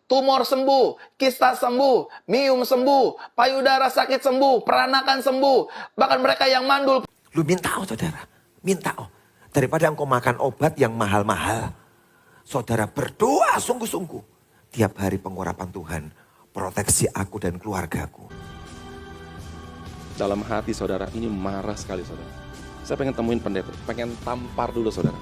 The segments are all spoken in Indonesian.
tumor sembuh, kista sembuh, miom sembuh, payudara sakit sembuh, peranakan sembuh. Bahkan mereka yang mandul. Lu minta saudara, minta daripada engkau makan obat yang mahal-mahal. Saudara berdoa sungguh-sungguh. Tiap hari pengurapan Tuhan, proteksi aku dan keluargaku. Dalam hati saudara ini marah sekali saudara. Saya pengen temuin pendeta, pengen tampar dulu saudara.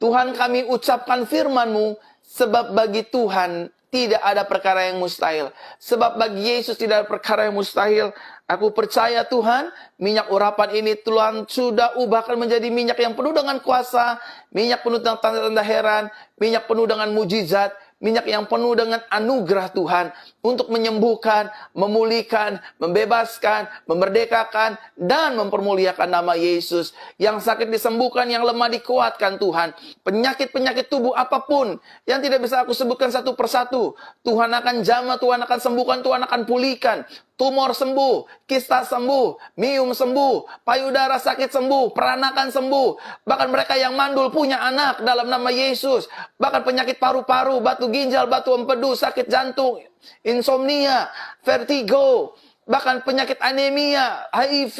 Tuhan, kami ucapkan firman-Mu, sebab bagi Tuhan tidak ada perkara yang mustahil. Sebab bagi Yesus tidak ada perkara yang mustahil. Aku percaya Tuhan, minyak urapan ini Tuhan sudah ubahkan menjadi minyak yang penuh dengan kuasa, minyak penuh dengan tanda-tanda heran, minyak penuh dengan mujizat, minyak yang penuh dengan anugerah Tuhan untuk menyembuhkan, memulihkan, membebaskan, memerdekakan, dan mempermuliakan nama Yesus. Yang sakit disembuhkan, yang lemah dikuatkan Tuhan. Penyakit-penyakit tubuh apapun yang tidak bisa aku sebutkan satu persatu, Tuhan akan jamah, Tuhan akan sembuhkan, Tuhan akan pulihkan. Tumor sembuh, kista sembuh, miom sembuh, payudara sakit sembuh, peranakan sembuh. Bahkan mereka yang mandul punya anak dalam nama Yesus. Bahkan penyakit paru-paru, batu ginjal, batu empedu, sakit jantung, insomnia, vertigo, bahkan penyakit anemia, HIV,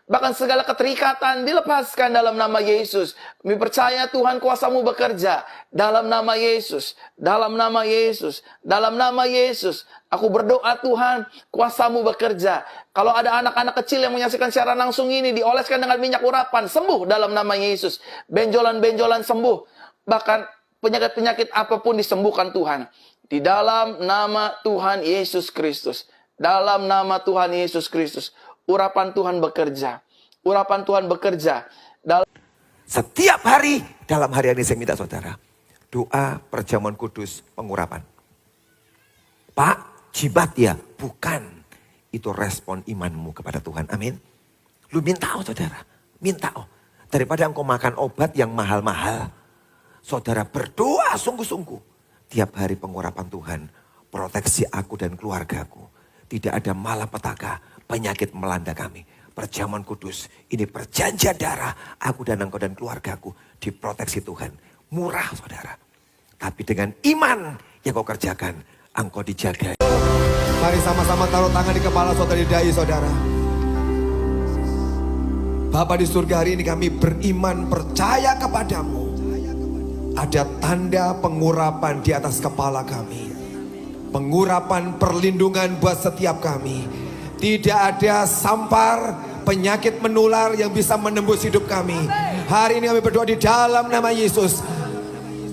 bahkan segala keterikatan dilepaskan dalam nama Yesus. Kami percaya Tuhan kuasa-Mu bekerja dalam nama Yesus, dalam nama Yesus, dalam nama Yesus. Aku berdoa Tuhan, kuasa-Mu bekerja. Kalau ada anak-anak kecil yang menyaksikan secara langsung ini, dioleskan dengan minyak urapan, sembuh dalam nama Yesus. Benjolan-benjolan sembuh. Bahkan penyakit-penyakit apapun disembuhkan Tuhan. Di dalam nama Tuhan Yesus Kristus. Dalam nama Tuhan Yesus Kristus. Urapan Tuhan bekerja. Urapan Tuhan bekerja. Setiap hari dalam harian ini saya minta saudara. Doa perjamuan kudus pengurapan. Pak, jibat ya? Bukan. Itu respon imanmu kepada Tuhan. Amin. Lu minta saudara. Minta daripada engkau makan obat yang mahal-mahal. Saudara berdoa sungguh-sungguh. Tiap hari pengurapan Tuhan. Proteksi aku dan keluargaku. Tidak ada malapetaka. Penyakit melanda kami. Perjamuan kudus. Ini perjanjian darah. Aku dan engkau dan keluargaku. Diproteksi Tuhan. Murah saudara. Tapi dengan iman yang kau kerjakan. Engkau dijaga. Mari sama-sama taruh tangan di kepala saudara, di dahi saudara. Bapa di surga, hari ini kami beriman percaya kepadamu. Ada tanda pengurapan di atas kepala kami. Pengurapan perlindungan buat setiap kami. Tidak ada sampar penyakit menular yang bisa menembus hidup kami. Hari ini kami berdoa di dalam nama Yesus.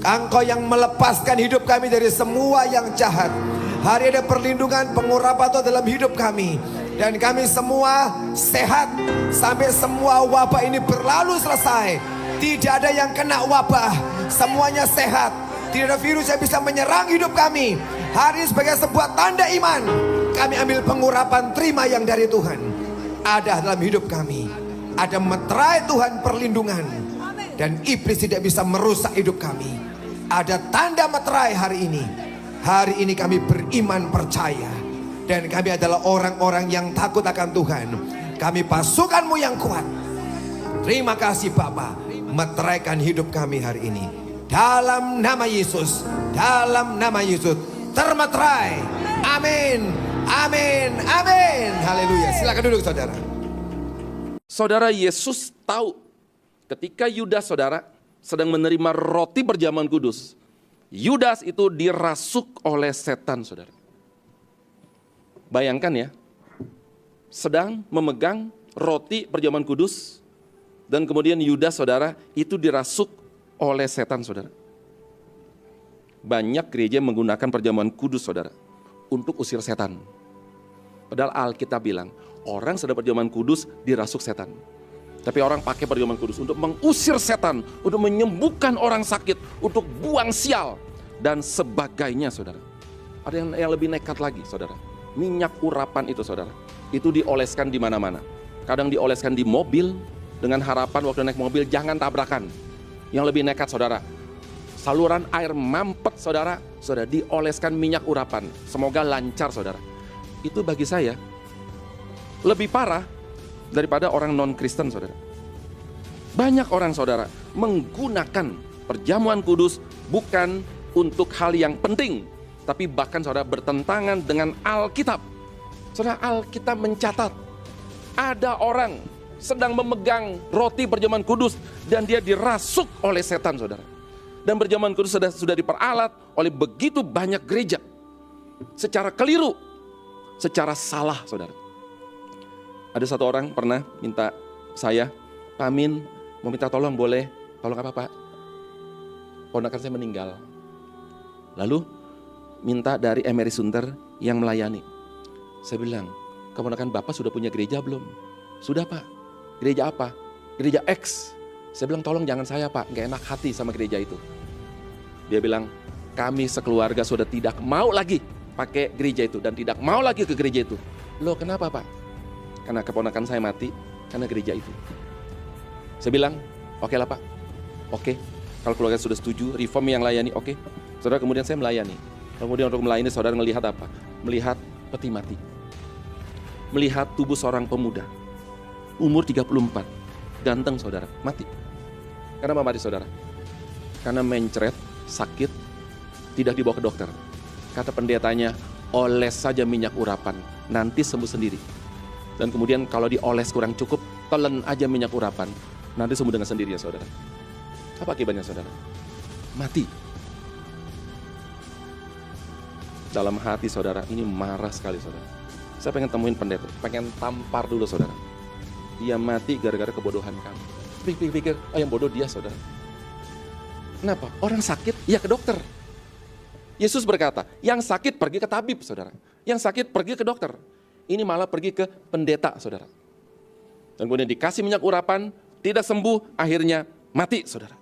Engkau yang melepaskan hidup kami dari semua yang jahat. Hari ada perlindungan pengurapan Tuhan dalam hidup kami. Dan kami semua sehat sampai semua wabah ini berlalu selesai. Tidak ada yang kena wabah. Semuanya sehat. Tidak ada virus yang bisa menyerang hidup kami. Hari ini sebagai sebuah tanda iman. Kami ambil pengurapan, terima yang dari Tuhan. Ada dalam hidup kami. Ada meterai Tuhan perlindungan. Dan iblis tidak bisa merusak hidup kami. Ada tanda meterai hari ini. Hari ini kami beriman percaya. Dan kami adalah orang-orang yang takut akan Tuhan. Kami pasukan-Mu yang kuat. Terima kasih Bapa. Meteraikan hidup kami hari ini. Dalam nama Yesus. Dalam nama Yesus. Termeterai. Amin. Amin. Amin. Haleluya. Silakan duduk saudara. Saudara, Yesus tahu ketika Yudas saudara sedang menerima roti perjamuan kudus. Yudas itu dirasuk oleh setan saudara. Bayangkan ya, sedang memegang roti perjamuan kudus. Dan kemudian Yudas saudara itu dirasuk oleh setan saudara. Banyak gereja menggunakan perjamuan kudus saudara untuk usir setan. Padahal Alkitab bilang, orang sedang perjamuan kudus dirasuk setan. Tapi orang pakai perjamuan kudus untuk mengusir setan, untuk menyembuhkan orang sakit, untuk buang sial, dan sebagainya saudara. Ada yang lebih nekat lagi saudara. Minyak urapan itu saudara, itu dioleskan di mana-mana. Kadang dioleskan di mobil, dengan harapan waktu naik mobil jangan tabrakan. Yang lebih nekat saudara, saluran air mampet saudara, saudara dioleskan minyak urapan. Semoga lancar saudara. Itu bagi saya lebih parah daripada orang non-Kristen saudara. Banyak orang saudara menggunakan perjamuan kudus bukan untuk hal yang penting, tapi bahkan saudara bertentangan dengan Alkitab. Saudara, Alkitab mencatat ada orang sedang memegang roti perjamuan kudus dan dia dirasuk oleh setan saudara. Dan perjamuan kudus sudah diperalat oleh begitu banyak gereja secara keliru, secara salah saudara. Ada satu orang pernah minta saya, Pak Amin mau minta tolong boleh? Tolong apa Pak? Ponakan saya meninggal. Lalu minta dari Emery Sunter yang melayani. Saya bilang, keponakan Bapak sudah punya gereja belum? Sudah Pak. Gereja apa? Gereja X. Saya bilang tolong jangan saya Pak, gak enak hati sama gereja itu. Dia bilang, kami sekeluarga sudah tidak mau lagi pakai gereja itu dan tidak mau lagi ke gereja itu. Loh kenapa Pak? Karena keponakan saya mati karena gereja itu. Saya bilang, oke lah Pak, oke. Kalau keluarga sudah setuju, reform yang layani, oke. Saudara, kemudian saya melayani. Kemudian untuk melayani saudara melihat apa? Melihat peti mati. Melihat tubuh seorang pemuda. Umur 34, ganteng saudara, mati. Kenapa mati saudara? Karena mencret, sakit, tidak dibawa ke dokter. Kata pendetanya, oles saja minyak urapan, nanti sembuh sendiri. Dan kemudian kalau dioles kurang cukup, telan aja minyak urapan, nanti sembuh dengan sendirinya saudara. Apa akibatnya saudara? Mati. Dalam hati saudara, ini marah sekali saudara. Saya pengen temuin pendeta, pengen tampar dulu saudara. Dia mati gara-gara kebodohan kamu. Pikir-pikir, yang bodoh dia saudara. Kenapa? Orang sakit, ya ke dokter. Yesus berkata, yang sakit pergi ke tabib saudara. Yang sakit pergi ke dokter. Ini malah pergi ke pendeta saudara. Dan kemudian dikasih minyak urapan, tidak sembuh, akhirnya mati saudara.